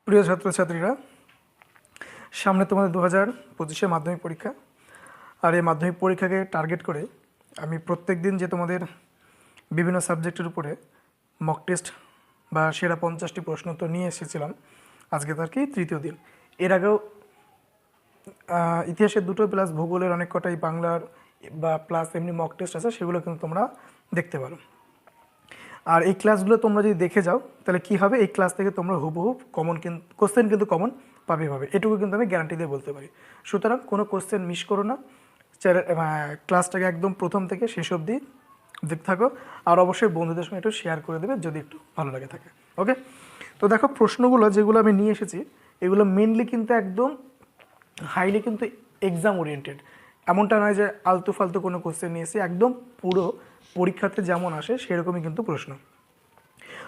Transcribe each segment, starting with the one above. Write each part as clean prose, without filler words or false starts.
প্রিয় ছাত্রছাত্রীরা, সামনে তোমাদের 2025 মাধ্যমিক পরীক্ষা। আর এই মাধ্যমিক পরীক্ষাকে টার্গেট করে আমি প্রত্যেক দিন যে তোমাদের বিভিন্ন সাবজেক্টের উপরে মক টেস্ট বা সেরা 50টি প্রশ্ন উত্তর নিয়ে এসেছিলাম, আজকে তার কি তৃতীয় দিন। এর আগেও ইতিহাসের দুটো প্লাস ভূগোলের অনেক কটাই বাংলার বা প্লাস এমনি মক টেস্ট আছে, সেগুলো কিন্তু তোমরা দেখতে পারো। আর এই ক্লাসগুলো তোমরা যদি দেখে যাও তাহলে কি হবে, এই ক্লাস থেকে তোমরা হুবহু কমন কোশ্চেন কিন্তু কমন পাবে। এটুকু কিন্তু আমি গ্যারান্টি দিয়ে বলতে পারি। সুতরাং কোনো কোশ্চেন মিস করো না, ক্লাসটাকে একদম প্রথম থেকে শেষ অবধি দেখতে থাকো। আর অবশ্যই বন্ধুদের সঙ্গে একটু শেয়ার করে দেবে যদি একটু ভালো লাগে থাকে। ওকে, তো দেখো প্রশ্নগুলো যেগুলো আমি নিয়ে এসেছি এগুলো মেনলি কিন্তু একদম হাইলি কিন্তু এক্সাম ওরিয়েন্টেড। এমনটা নয় যে আলতু ফালতু কোনো কোশ্চেন নিয়েছি, একদম পুরো পরীক্ষাতে যেমন আসে সেরকমই কিন্তু প্রশ্ন।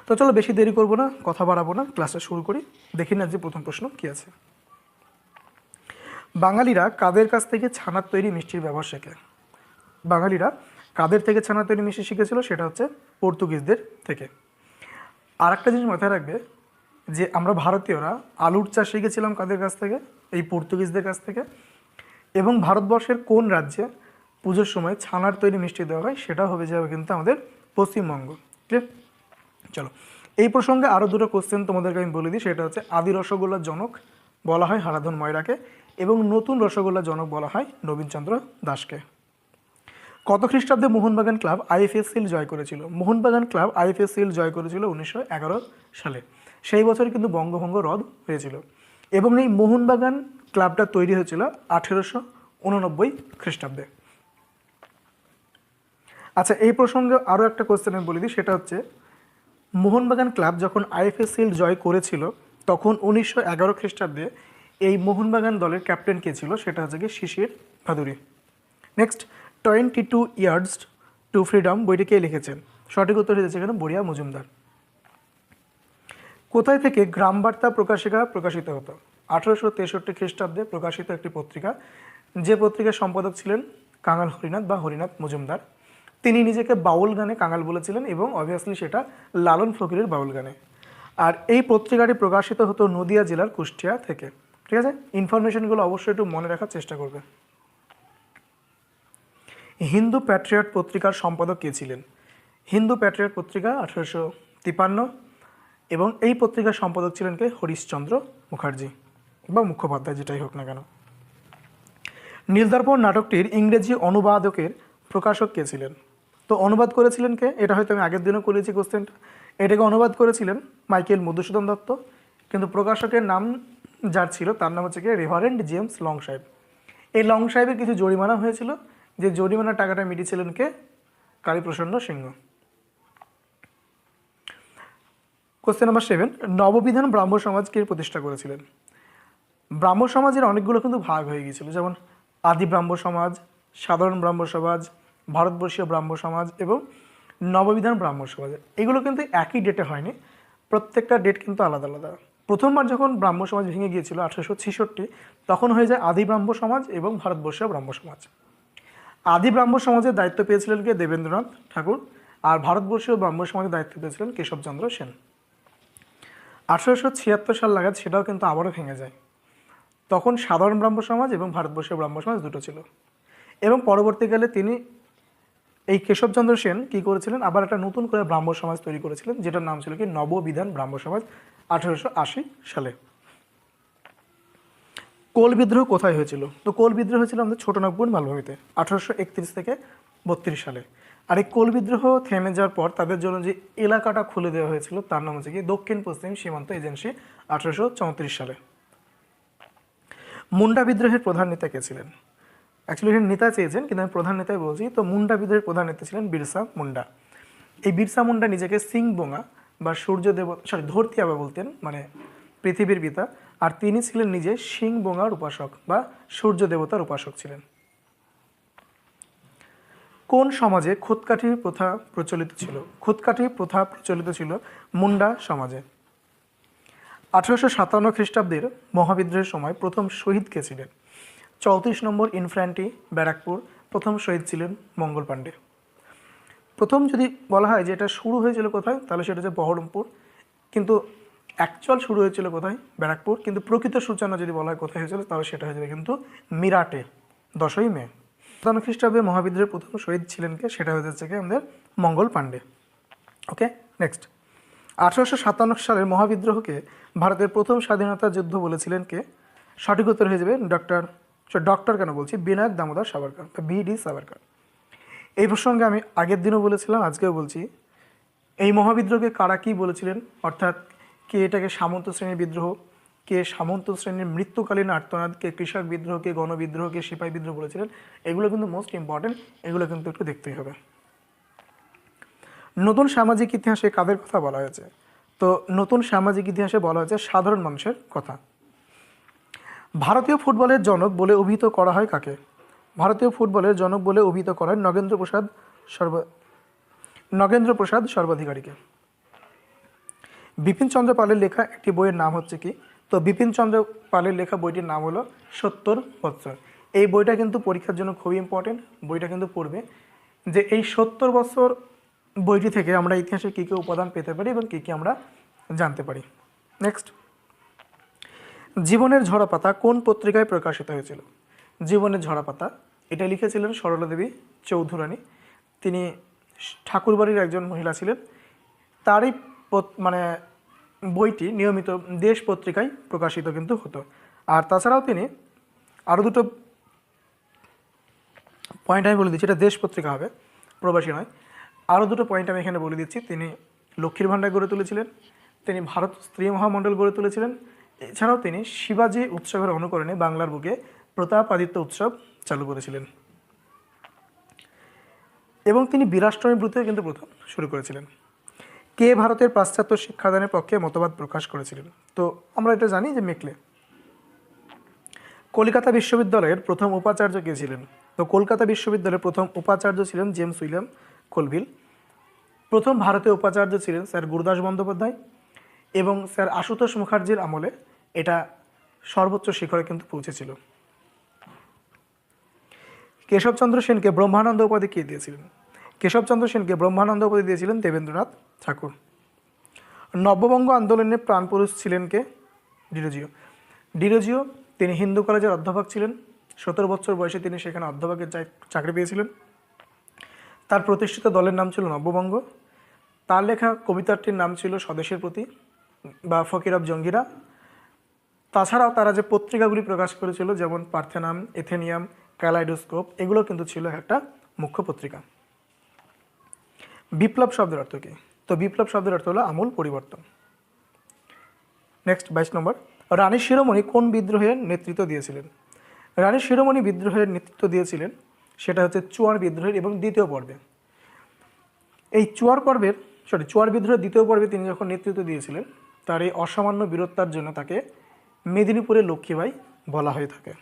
তো চলো বেশি দেরি করবো না, কথা বাড়াবো না, ক্লাসটা শুরু করি। দেখি না যে প্রথম প্রশ্ন কী আছে। বাঙালিরা কাদের কাছ থেকে ছানার তৈরি মিষ্টির ব্যবহার শেখে? বাঙালিরা কাদের থেকে ছানার তৈরি মিষ্টি শিখেছিল? সেটা হচ্ছে পর্তুগিজদের থেকে। আর একটা জিনিস মাথায় রাখবে যে আমরা ভারতীয়রা আলুর চাষ শিখেছিলাম কাদের কাছ থেকে? এই পর্তুগিজদের কাছ থেকে। এবং ভারতবর্ষের কোন রাজ্যে পুজোর সময় ছানার তৈরি মিষ্টি দেওয়া হয়? সেটা হবে যাবে কিন্তু আমাদের পশ্চিমবঙ্গ। ঠিক, চলো এই প্রসঙ্গে আরও দুটো কোশ্চেন তোমাদেরকে আমি বলে দিই। সেটা হচ্ছে আদি রসগোল্লার জনক বলা হয় হারাধন ময়রাকে এবং নতুন রসগোল্লার জনক বলা হয় নবীনচন্দ্র দাসকে। কত খ্রিস্টাব্দে মোহনবাগান ক্লাব আইএফএ সিল জয় করেছিল? মোহনবাগান ক্লাব আইএফএ সিল জয় করেছিল 1911 সালে। সেই বছর কিন্তু বঙ্গভঙ্গ রদ হয়েছিল এবং এই মোহনবাগান ক্লাবটা তৈরি হয়েছিল 1889 খ্রিস্টাব্দে। আচ্ছা, এই প্রসঙ্গে আরও একটা কোশ্চেন আমি বলে দিই। সেটা হচ্ছে মোহনবাগান ক্লাব যখন আইএফএ সিল জয় করেছিল তখন 1911 খ্রিস্টাব্দে এই মোহনবাগান দলের ক্যাপ্টেন কে ছিল? সেটা হচ্ছে কি Shishir Bhaduri. Next, 22 years to freedom বইটি কে লিখেছেন? সঠিক উত্তর হয়েছে এখানে বড়িয়া মজুমদার। কোথায় থেকে গ্রাম বার্তা প্রকাশিকা প্রকাশিত হতো? 1863 খ্রিস্টাব্দে প্রকাশিত একটি পত্রিকা, যে পত্রিকার সম্পাদক ছিলেন কাঙাল হরিনাথ বা হরিনাথ মজুমদার। তিনি নিজেকে বাউল গানে কাঙাল বলেছিলেন এবং অবভিয়াসলি সেটা লালন ফকিরের বাউল গানে। আর এই পত্রিকাটি প্রকাশিত হতো নদিয়া জেলার কুষ্টিয়া থেকে। ঠিক আছে, ইনফরমেশনগুলো অবশ্যই একটু মনে রাখার চেষ্টা করবে। হিন্দু প্যাট্রিয়ট পত্রিকার সম্পাদক কে ছিলেন? হিন্দু প্যাট্রিয়ট পত্রিকা 1853 এবং এই পত্রিকার সম্পাদক ছিলেন কে? হরিশচন্দ্র মুখার্জি বা মুখোপাধ্যায়, যেটাই হোক না কেন। নীলদর্পণ নাটকটির ইংরেজি অনুবাদকের প্রকাশক কে ছিলেন? তো অনুবাদ করেছিলেন কে? এটা হয়তো আমি আগের দিনও করেছি কোশ্চেনটা। এটাকে অনুবাদ করেছিলেন মাইকেল মধুসূদন দত্ত, কিন্তু প্রকাশকের নাম যার ছিল তার নাম হচ্ছে কি রেভারেন্ড জেমস লং সাহেব। এই লং সাহেবের কিছু জরিমানা হয়েছিল, যে জরিমানার টাকাটা মিটিয়েছিলেন কে? কালীপ্রসন্ন সিংহ। কোশ্চেন নাম্বার 7, নববিধান ব্রাহ্ম সমাজকে প্রতিষ্ঠা করেছিলেন? ব্রাহ্ম সমাজের অনেকগুলো কিন্তু ভাগ হয়ে গিয়েছিল, যেমন আদি ব্রাহ্ম সমাজ, সাধারণ ব্রাহ্ম সমাজ, ভারতবর্ষীয় ব্রাহ্ম সমাজ এবং নববিধান ব্রাহ্ম সমাজ। এগুলো কিন্তু একই ডেটে হয়নি, প্রত্যেকটা ডেট কিন্তু আলাদা আলাদা। প্রথমবার যখন ব্রাহ্ম সমাজ ভেঙে গিয়েছিল 1866, তখন হয়ে যায় আদি ব্রাহ্ম সমাজ এবং ভারতবর্ষীয় ব্রাহ্ম সমাজ। আদি ব্রাহ্ম সমাজের দায়িত্ব পেয়েছিলেন কে? দেবেন্দ্রনাথ ঠাকুর। আর ভারতবর্ষীয় ব্রাহ্ম সমাজের দায়িত্ব পেয়েছিলেন কেশবচন্দ্র সেন। 1876 সাল নাগাদ সেটাও কিন্তু আবারও ভেঙে যায়। তখন সাধারণ ব্রাহ্ম সমাজ এবং ভারতবর্ষীয় ব্রাহ্ম সমাজ দুটো ছিল। এবং পরবর্তীকালে তিনি এই কেশবচন্দ্র সেন কী করেছিলেন? আবার একটা নতুন করে ব্রাহ্ম সমাজ তৈরি করেছিলেন, যেটার নাম ছিল কি নববিধান ব্রাহ্ম সমাজ 1880 সালে। কোল বিদ্রোহ কোথায় হয়েছিল? তো কোল বিদ্রোহ হয়েছিল আমাদের ছোটনাগপুর মালভূমিতে 1831 থেকে 32 সালে। আর এই কোল বিদ্রোহ থেমে যাওয়ার পর তাদের জন্য যে এলাকাটা খুলে দেওয়া হয়েছিল তার নাম হচ্ছে কি দক্ষিণ পশ্চিম সীমান্ত এজেন্সি 1834 সালে। মুন্ডা বিদ্রোহের প্রধান নেতা কে ছিলেন? অ্যাকচুয়ালি এখানে নেতা চেয়েছেন, কিন্তু আমি প্রধান নেতাই বলছি। তো মুন্ডা বিদ্রোহের প্রধান নেতা ছিলেন বিরসা মুন্ডা। এই বিরসা মুন্ডা নিজেকে সিং বোঙা বা সূর্য ধরতি আবা বলতেন, মানে পৃথিবীর পিতা। আর তিনি ছিলেন নিজে সিং বোঙার উপাসক বা সূর্য দেবতার উপাসক ছিলেন। কোন সমাজে খুদকাঠি প্রথা প্রচলিত ছিল? খুদকাঠি প্রথা প্রচলিত ছিল মুন্ডা সমাজে। 1857 খ্রিস্টাব্দের মহাবিদ্রোহের সময় প্রথম শহীদ কে ছিলেন? 34 নম্বর ইনফ্যান্ট্রি ব্যারাকপুর, প্রথম শহীদ ছিলেন মঙ্গল পাণ্ডে। প্রথম যদি বলা হয় যে এটা শুরু হয়েছিল কোথায়, তাহলে সেটা হচ্ছে বহরমপুর। কিন্তু অ্যাকচুয়াল শুরু হয়েছিল কোথায়? ব্যারাকপুর, কিন্তু প্রকৃত সূচনা যদি বলা হয় কোথায় হয়েছিল তাহলে সেটা হয়ে যাবে কিন্তু মিরাটে 10ই মে। 57 খ্রিস্টাব্দে মহাবিদ্রোহের প্রথম শহীদ ছিলেন কে? সেটা হয়ে যাচ্ছে কি আমাদের মঙ্গল পাণ্ডে। ওকে, নেক্সট। 1857 সালের মহাবিদ্রোহকে ভারতের প্রথম স্বাধীনতা যুদ্ধ বলেছিলেন কে? সঠিক উত্তর হয়ে যাবে ডক্টর কেন বলছি, বিনায়ক দামোদর সাভারকর বা BD সাভারকর। এই প্রসঙ্গে আমি আগের দিনও বলেছিলাম, আজকেও বলছি, এই মহাবিদ্রোহকে কারা কী বলেছিলেন, অর্থাৎ কে এটাকে সামন্ত শ্রেণীর বিদ্রোহ, কে সামন্ত শ্রেণীর মৃত্যুকালীন আর্তনাদ, কে কৃষক বিদ্রোহ, কে গণবিদ্রোহ, কে সিপাহী বিদ্রোহ বলেছিলেন। এগুলো কিন্তু মোস্ট ইম্পর্টেন্ট, এগুলো কিন্তু একটু দেখতেই হবে। নতুন সামাজিক ইতিহাসে কাদের কথা বলা হয়েছে? তো নতুন সামাজিক ইতিহাসে বলা হয়েছে সাধারণ মানুষের কথা। ভারতীয় ফুটবলের জনক বলে অভিহিত করা হয় কাকে? ভারতীয় ফুটবলের জনক বলে অভিহিত করা হয় নগেন্দ্র প্রসাদ সর্বাধিকারীকে। বিপিন চন্দ্র পালের লেখা একটি বইয়ের নাম হচ্ছে কি? তো বিপিন চন্দ্র পালের লেখা বইটির নাম হলো 70 বৎসর। এই বইটা কিন্তু পরীক্ষার জন্য খুবই ইম্পর্টেন্ট, বইটা কিন্তু পড়বে যে এই 70 বছর বইটি থেকে আমরা ইতিহাসে কী কী উপাদান পেতে পারি এবং কী কী আমরা জানতে পারি। নেক্সট, জীবনের ঝরাপাতা কোন পত্রিকায় প্রকাশিত হয়েছিল? জীবনের ঝরাপাতা এটা লিখেছিলেন সরলা দেবী চৌধুরানী। তিনি ঠাকুরবাড়ির একজন মহিলা ছিলেন। তারই মানে বইটি নিয়মিত দেশ পত্রিকায় প্রকাশিত কিন্তু হতো। আর তাছাড়াও তিনি আরও দুটো পয়েন্ট আমি বলে দিচ্ছি, এটা দেশ পত্রিকা হবে, প্রবাসী নয়। আরও দুটো পয়েন্ট আমি এখানে বলে দিচ্ছি। তিনি লক্ষ্মীর ভাণ্ডার গড়ে তুলেছিলেন, তিনি ভারত স্ত্রী মহামণ্ডল গড়ে তুলেছিলেন, এছাড়াও তিনি শিবাজী উৎসবের অনুকরণে বাংলার বুকে প্রতাপাদিত্য উৎসব চালু করেছিলেন এবং তিনি বীরাষ্টমী ব্রতও কিন্তু প্রথম শুরু করেছিলেন। কে ভারতের পাশ্চাত্য শিক্ষাদানের পক্ষে মতবাদ প্রকাশ করেছিলেন? তো আমরা এটা জানি যে মেকলে। কলকাতা বিশ্ববিদ্যালয়ের প্রথম উপাচার্য কে ছিলেন? তো কলকাতা বিশ্ববিদ্যালয়ের প্রথম উপাচার্য ছিলেন জেমস উইলিয়াম কোলভিল। প্রথম ভারতীয় উপাচার্য ছিলেন স্যার গুরুদাস বন্দ্যোপাধ্যায় এবং স্যার আশুতোষ মুখার্জির আমলে এটা সর্বোচ্চ শিখরে কিন্তু পৌঁছেছিল। কেশবচন্দ্র সেনকে ব্রহ্মানন্দ উপাধি কে দিয়েছিলেন? কেশবচন্দ্র সেনকে ব্রহ্মানন্দ উপাধি দিয়েছিলেন দেবেন্দ্রনাথ ঠাকুর। নব্যবঙ্গ আন্দোলনের প্রাণপুরুষ ছিলেন কে? ডিরোজিও। ডিরোজিও তিনি হিন্দু কলেজের অধ্যাপক ছিলেন। 17 বছর বয়সে তিনি সেখানে অধ্যাপকের চাকরি পেয়েছিলেন। তার প্রতিষ্ঠিত দলের নাম ছিল নব্যবঙ্গ। তার লেখা কবিতাটির নাম ছিল স্বদেশের প্রতি বা ফকির অফ জঙ্গিরা। তাছাড়াও তারা যে পত্রিকাগুলি প্রকাশ করেছিল, যেমন পার্থেনাম, এথেনিয়াম, ক্যালাইডোস্কোপ, এগুলো কিন্তু ছিল একটা মুখ্য পত্রিকা। বিপ্লব শব্দের অর্থ কী? তো বিপ্লব শব্দের অর্থ হলো আমূল পরিবর্তন। নেক্সট 22 নম্বর, রানী শিরোমণি কোন বিদ্রোহের নেতৃত্ব দিয়েছিলেন? রানী শিরোমণি বিদ্রোহের নেতৃত্ব দিয়েছিলেন, সেটা হচ্ছে চুয়ার বিদ্রোহের এবং দ্বিতীয় পর্বে। এই চুয়ার বিদ্রোহের দ্বিতীয় পর্বে তিনি যখন নেতৃত্ব দিয়েছিলেন, তার এই অসামান্য বীরত্বের জন্য তাকে মেদিনীপুরের লক্ষ্মীবাই বলা হয়ে থাকে।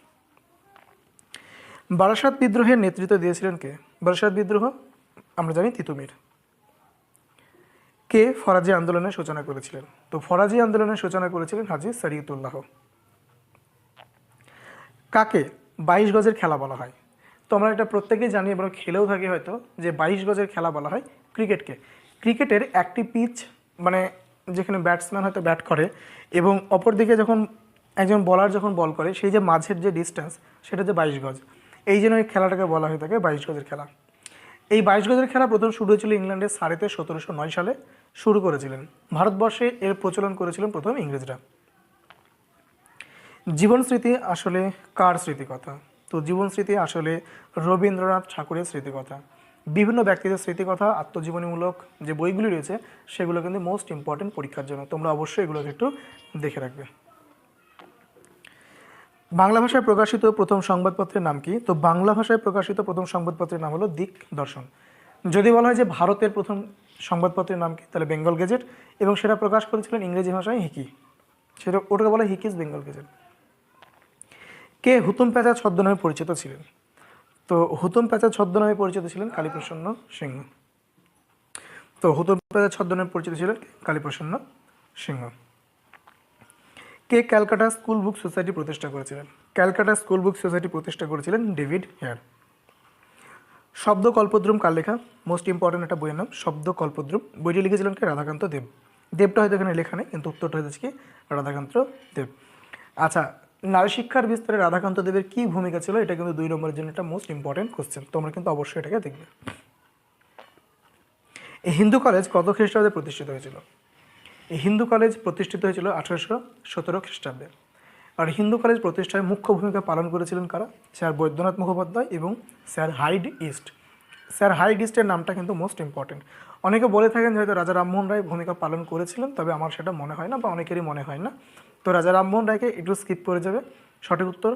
বারাসাত বিদ্রোহের নেতৃত্ব দিয়েছিলেন কে? বারাসাত বিদ্রোহ আমরা জানি তিতুমির। কে ফরাজি আন্দোলনের সূচনা করেছিলেন? তো ফরাজি আন্দোলনের সূচনা করেছিলেন হাজী শরীয়তুল্লাহ। কাকে 22 গজের খেলা বলা হয়? তো আমরা এটা প্রত্যেকেই জানি, আমরা খেলেও থাকি হয়তো, যে 22 গজের খেলা বলা হয় ক্রিকেটকে। ক্রিকেটের একটি পিচ, মানে যেখানে ব্যাটসম্যান হয়তো ব্যাট করে এবং অপরদিকে যখন একজন বলার যখন বল করে, সেই যে মাঝের যে ডিস্টেন্স, সেটা যে 22 গজ। এই জন্য এই খেলাটাকে বলা হয়ে থাকে 22 গজের খেলা। এই 22 গজের খেলা প্রথম শুরু হয়েছিল ইংল্যান্ডের সারেতে 1709 সালে শুরু করেছিলেন। ভারতবর্ষে এর প্রচলন করেছিলেন প্রথম ইংরেজরা। জীবন স্মৃতি আসলে কার স্মৃতিকথা? তো জীবন স্মৃতি আসলে রবীন্দ্রনাথ ঠাকুরের স্মৃতিকথা। বিভিন্ন ব্যক্তিদের স্মৃতিকথা, আত্মজীবনীমূলক যে বইগুলি রয়েছে সেগুলো কিন্তু মোস্ট ইম্পর্টেন্ট পরীক্ষার জন্য, তোমরা অবশ্যই এগুলোকে একটু দেখে রাখবে। বাংলা ভাষায় প্রকাশিত প্রথম সংবাদপত্রের নাম কি? তো বাংলা ভাষায় প্রকাশিত প্রথম সংবাদপত্রের নাম হলো দিক দর্শন। যদি বলা হয় যে ভারতের প্রথম সংবাদপত্রের নাম কি, তাহলে বেঙ্গল গেজেট, এবং সেটা প্রকাশ করেছিলেন ইংরেজি ভাষায় হিকি, ওটাকে বলা হয় হিকিস বেঙ্গল গেজেট। কে হুতুম প্যাঁচা ছদ্মনামে পরিচিত ছিলেন? তো হুতুম প্যাঁচা ছদ্মনামে পরিচিত ছিলেন কালীপ্রসন্ন সিংহ। তো হুতুম প্যাঁচা ছদ্মনামে পরিচিত ছিলেন কালীপ্রসন্ন সিংহ। কে ক্যালকাটা স্কুল বুক সোসাইটি প্রতিষ্ঠা করেছিলেন? ক্যালকাটা স্কুল বুক সোসাইটি প্রতিষ্ঠা করেছিলেন ডেভিড হেয়ার। শব্দ কল্পদ্রুম কার লেখা? মোস্ট ইম্পর্টেন্ট একটা বইয়ের নাম শব্দ কল্পদ্রুম। বইটি লিখেছিলেন কে? রাধাকান্ত দেব। দেবটা হয়তো এখানে লেখা নেই, কিন্তু উত্তরটা হয়েছে কি রাধাকান্ত দেব। আচ্ছা, নারী শিক্ষার বিস্তারে রাধাকান্ত দেবের কী ভূমিকা ছিল, এটা কিন্তু 2 নম্বরের জন্য একটা মোস্ট ইম্পর্টেন্ট কোশ্চেন, তোমরা কিন্তু অবশ্যই এটাকে দেখবে। এই হিন্দু কলেজ কত খ্রিস্টাব্দে প্রতিষ্ঠিত হয়েছিল? এই হিন্দু কলেজ প্রতিষ্ঠিত হয়েছিল 1817 খ্রিস্টাব্দে। আর হিন্দু কলেজ প্রতিষ্ঠায় মুখ্য ভূমিকা পালন করেছিলেন কারা? স্যার বৈদ্যনাথ মুখোপাধ্যায় এবং sir Hyde East. Sir Hyde ইস্টের নামটা কিন্তু মোস্ট ইম্পর্টেন্ট। অনেকে বলে থাকেন যে হয়তো রাজা রামমোহন রায় ভূমিকা পালন করেছিলেন, তবে আমার সেটা মনে হয় না, বা অনেকেরই মনে হয় না। তো রাজা রামমোহন রায়কে একটু স্কিপ করে যাবে। সঠিক উত্তর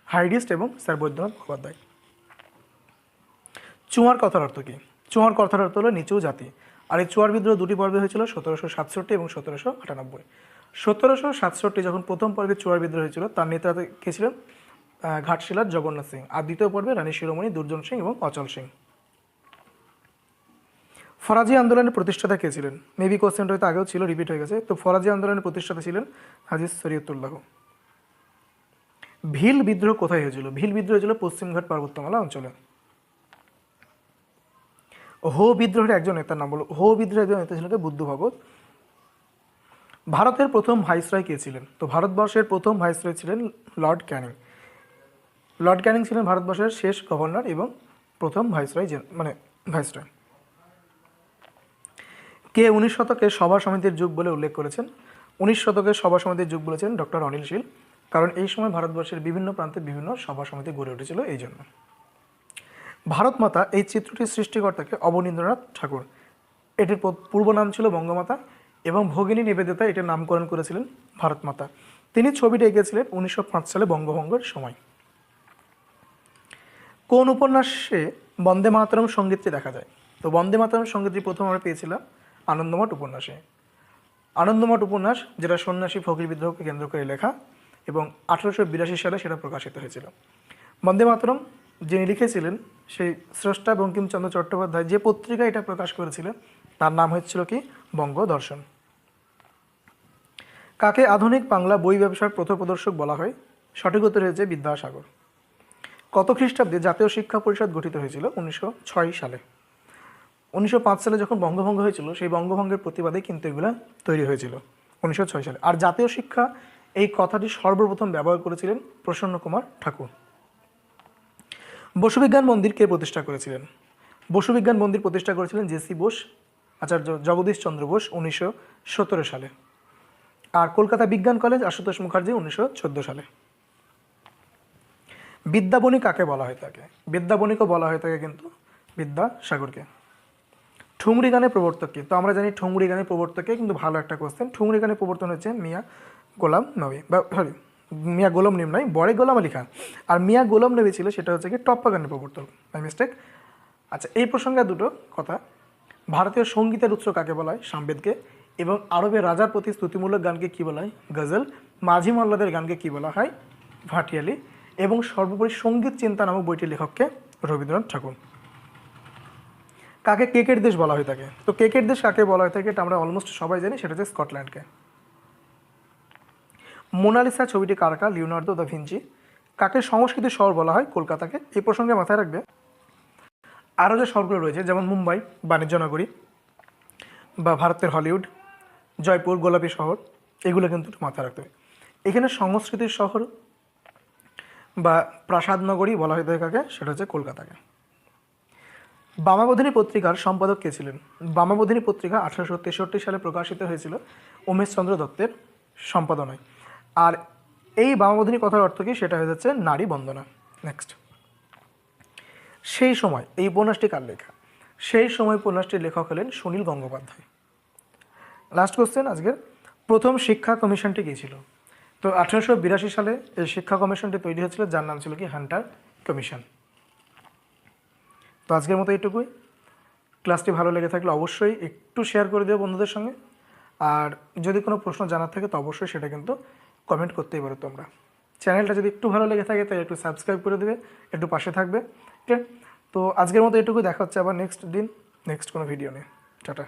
হাইড ইস্ট এবং স্যার বৈদ্যনাথ মুখোপাধ্যায়। চুয়ার কথার অর্থ কী? চুয়ার কথার অর্থ হলো নিচু জাতি। আর এই চুয়ার বিদ্রোহ 2টি পর্বে হয়েছিল, 1767 এবং 1798। 1767 যখন প্রথম পর্বে চুয়ার বিদ্রোহ হয়েছিল, তার নেতা কে ছিলেন? ঘাটশিলার জগন্নাথ সিং। আর দ্বিতীয় পর্বে রানী শিরোমণি, দুর্জন সিং এবং অচল সিং। ফরাজি আন্দোলনের প্রতিষ্ঠাতা কে ছিলেন? মেবি কোশ্চেনটা হয়তো আগেও ছিল, রিপিট হয়ে গেছে। তো ফরাজি আন্দোলনের প্রতিষ্ঠাতা ছিলেন হাজী শরীয়তুল্লাহ। ভিল বিদ্রোহ কোথায় হয়েছিল? ভিল বিদ্রোহ হয়েছিল পশ্চিমঘাট পার্বত্যমালা অঞ্চলে। হো বিদ্রোহের একজন নেতার নাম বলো। হো বিদ্রোহের একজন নেতা ছিলেন বুদ্ধ ভগত। ভারতের প্রথম ভাইসরয় কে ছিলেন? তো ভারতবর্ষের প্রথম ভাইসরয় ছিলেন লর্ড ক্যানিং। লর্ড ক্যানিং ছিলেন ভারতবর্ষের শেষ গভর্নর এবং প্রথম ভাইসরয়, মানে ভাইসরয়। কে 19 শতকে সভা সমিতির যুগ বলে উল্লেখ করেছেন? 19 শতকে সভা সমিতির যুগ বলেছেন ডক্টর অনিল শীল, কারণ এই সময় ভারতবর্ষের বিভিন্ন প্রান্তে বিভিন্ন সভা সমিতি গড়ে উঠেছিল এই জন্য। ভারত মাতা এই চিত্রটির সৃষ্টিকর্তাকে অবনীন্দ্রনাথ ঠাকুর। এটির পূর্ব নাম ছিল বঙ্গমাতা এবং ভগিনী নিবেদিতা এটির নামকরণ করেছিলেন ভারত মাতা। তিনি ছবিটি এঁকেছিলেন 1905 সালে বঙ্গভঙ্গের সময়। কোন উপন্যাসে বন্দে মাতরম সঙ্গীতটি দেখা যায়? তো বন্দে মাতরম সঙ্গীতটি প্রথম আমরা পেয়েছিলাম আনন্দমঠ উপন্যাসে। আনন্দমঠ উপন্যাস, যেটা সন্ন্যাসী ফকির বিদ্রোহকে কেন্দ্র করে লেখা, এবং 1882 সালে সেটা প্রকাশিত হয়েছিল। বন্দে মাতরম যিনি লিখেছিলেন সেই স্রষ্টা বঙ্কিমচন্দ্র চট্টোপাধ্যায়, যে পত্রিকা এটা প্রকাশ করেছিলেন তার নাম হচ্ছিল কি বঙ্গদর্শন। কাকে আধুনিক বাংলা বই ব্যবসার পথপ্রদর্শক বলা হয়? সঠিক উত্তর হয়েছে বিদ্যাসাগর। কত খ্রিস্টাব্দে জাতীয় শিক্ষা পরিষদ গঠিত হয়েছিল? 1906 সালে। 1905 সালে যখন বঙ্গভঙ্গ হয়েছিল, সেই বঙ্গভঙ্গের প্রতিবাদে কিন্তু এগুলো তৈরি হয়েছিল 1906 সালে। আর জাতীয় শিক্ষা এই কথাটি সর্বপ্রথম ব্যবহার করেছিলেন প্রসন্ন কুমার ঠাকুর। বসুবিজ্ঞান মন্দির কে প্রতিষ্ঠা করেছিলেন? বসুবিজ্ঞান মন্দির প্রতিষ্ঠা করেছিলেন জেসি বোস, আচার্য জগদীশ চন্দ্র বোস 1917 সালে। আর কলকাতা বিজ্ঞান কলেজ আশুতোষ মুখার্জি 1914 সালে। বিদ্যাবণী কাকে বলা হয় থাকে? বিদ্যাবণীকে বলা হয়ে থাকে কিন্তু বিদ্যাসাগরকে। ঠুংরি গানের প্রবর্তক কে? তো আমরা জানি ঠুংরি গানের প্রবর্তককে, কিন্তু ভালো একটা কোশ্চেন। ঠুংরি গানের প্রবর্তন হচ্ছে মিয়া গোলাম নবী, বা সরি মিয়া গোলাম নবী নয়, বড়ে গোলাম আলী খান। আর মিয়া গোলাম নবী ছিল সেটা হচ্ছে কি টপ্পা গানের প্রবর্তক, বাই মিস্টেক। আচ্ছা, এই প্রসঙ্গে দুটো কথা। ভারতীয় সঙ্গীতের উৎস কাকে বলা হয়? সামবেদকে। এবং আরবের রাজার প্রতি স্তুতিমূলক গানকে কী বলা হয়? গজল। মাঝি মোল্লাদের গানকে কী বলা হয়? ভাটিয়ালি। এবং সর্বোপরি সঙ্গীত চিন্তা নামক বইটির লেখককে রবীন্দ্রনাথ ঠাকুর। কাকে কেকের দেশ বলা হয়ে থাকে? তো কেকের দেশ কাকে বলা হয়ে থাকে এটা আমরা অলমোস্ট সবাই জানি, সেটা হচ্ছে স্কটল্যান্ডকে। মোনালিসা ছবিটি কার আঁকা? Leonardo da Vinci. কাকে সংস্কৃতির শহর বলা হয়? কলকাতাকে। এই প্রসঙ্গে মাথায় রাখবে আরও যে শহরগুলো রয়েছে, যেমন মুম্বাই বাণিজ্য নগরী, বা ভারতের হলিউড, জয়পুর গোলাপি শহর, এগুলো কিন্তু মাথায় রাখতে হবে। এখানে সংস্কৃতির শহর বা প্রাসাদ নগরী বলা হয়ে থাকে কাকে? সেটা হচ্ছে কলকাতাকে। বামাবোধিনী পত্রিকার সম্পাদক কে ছিলেন? বামাবোধিনী পত্রিকা 1863 সালে প্রকাশিত হয়েছিল উমেশচন্দ্র দত্তের সম্পাদনায়। আর এই বামাবোধিনী কথার অর্থ কী? সেটা হয়ে যাচ্ছে নারী বন্দনা। নেক্সট, সেই সময় এই উপন্যাসটি কার লেখা? সেই সময় উপন্যাসটির লেখক হলেন সুনীল গঙ্গোপাধ্যায়। লাস্ট কোশ্চেন আজকের, প্রথম শিক্ষা কমিশনটি কী ছিল? তো 1882 সালে এই শিক্ষা কমিশনটি তৈরি হয়েছিল, যার নাম ছিল কি হান্টার কমিশন। তো আজকের মতো এইটুকুই। ক্লাসটি ভালো লেগে থাকলে অবশ্যই একটু শেয়ার করে দেবে বন্ধুদের সঙ্গে। আর যদি কোনো প্রশ্ন জানার থাকে তো অবশ্যই সেটা কিন্তু কমেন্ট করতেই পারো তোমরা। চ্যানেলটা যদি একটু ভালো লেগে থাকে তাই একটু সাবস্ক্রাইব করে দেবে, একটু পাশে থাকবে। ঠিক আছে, তো আজকের মতো এইটুকু। দেখা হচ্ছে আবার নেক্সট দিন নেক্সট কোনো ভিডিও নিয়ে। টাটা।